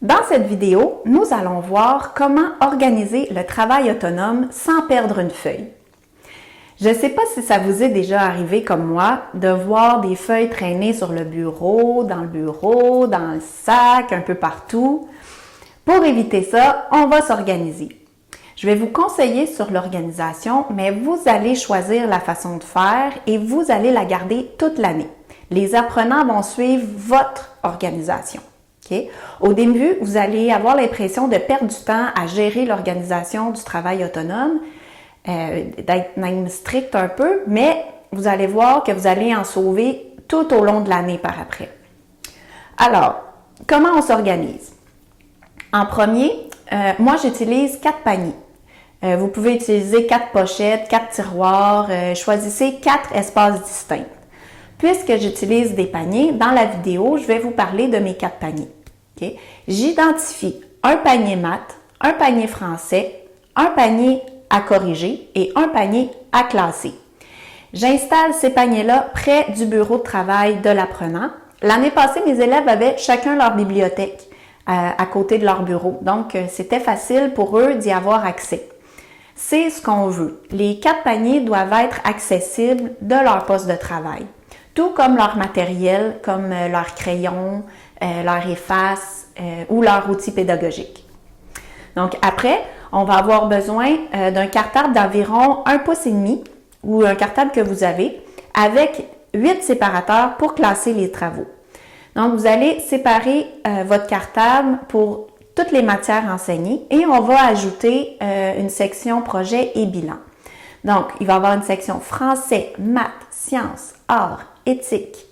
Dans cette vidéo, nous allons voir comment organiser le travail autonome sans perdre une feuille. Je ne sais pas si ça vous est déjà arrivé comme moi de voir des feuilles traîner sur le bureau, dans le sac, un peu partout. Pour éviter ça, on va s'organiser. Je vais vous conseiller sur l'organisation, mais vous allez choisir la façon de faire et vous allez la garder toute l'année. Les apprenants vont suivre votre organisation. Okay? Au début, vous allez avoir l'impression de perdre du temps à gérer l'organisation du travail autonome, d'être même strict un peu, mais vous allez voir que vous allez en sauver tout au long de l'année par après. Alors, comment on s'organise? En premier, moi j'utilise 4 paniers. Vous pouvez utiliser 4 pochettes, 4 tiroirs, choisissez 4 espaces distincts. Puisque j'utilise des paniers, dans la vidéo, je vais vous parler de mes 4 paniers. Okay? J'identifie un panier maths, un panier français, un panier à corriger et un panier à classer. J'installe ces paniers-là près du bureau de travail de l'apprenant. L'année passée, mes élèves avaient chacun leur bibliothèque à côté de leur bureau. Donc, c'était facile pour eux d'y avoir accès. C'est ce qu'on veut. Les 4 paniers doivent être accessibles de leur poste de travail. Tout comme leur matériel, comme leur crayon, leur efface ou leur outil pédagogique. Donc après, on va avoir besoin d'un cartable d'environ 1,5 pouce ou un cartable que vous avez avec 8 séparateurs pour classer les travaux. Donc vous allez séparer votre cartable pour toutes les matières enseignées et on va ajouter une section projet et bilan. Donc il va y avoir une section français, maths, sciences, arts, éthique,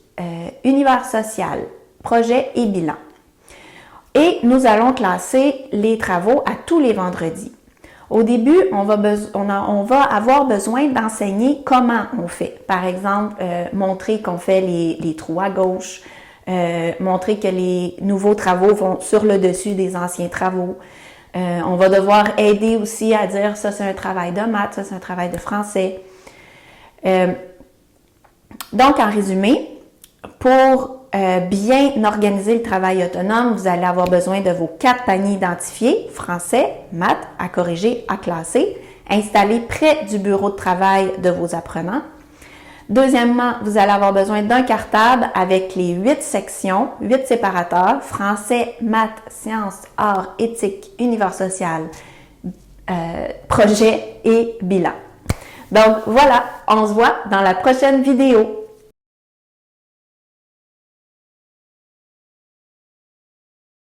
univers social, projet et bilan. Et nous allons classer les travaux à tous les vendredis. Au début, on va avoir besoin d'enseigner comment on fait. Par exemple, montrer qu'on fait les trous à gauche, montrer que les nouveaux travaux vont sur le dessus des anciens travaux. On va devoir aider aussi à dire ça c'est un travail de maths, ça c'est un travail de français. Donc, en résumé, pour bien organiser le travail autonome, vous allez avoir besoin de vos 4 paniers identifiés, français, maths, à corriger, à classer, installés près du bureau de travail de vos apprenants. Deuxièmement, vous allez avoir besoin d'un cartable avec les 8 sections, 8 séparateurs, français, maths, sciences, arts, éthique, univers social, projet et bilan. Donc voilà, on se voit dans la prochaine vidéo.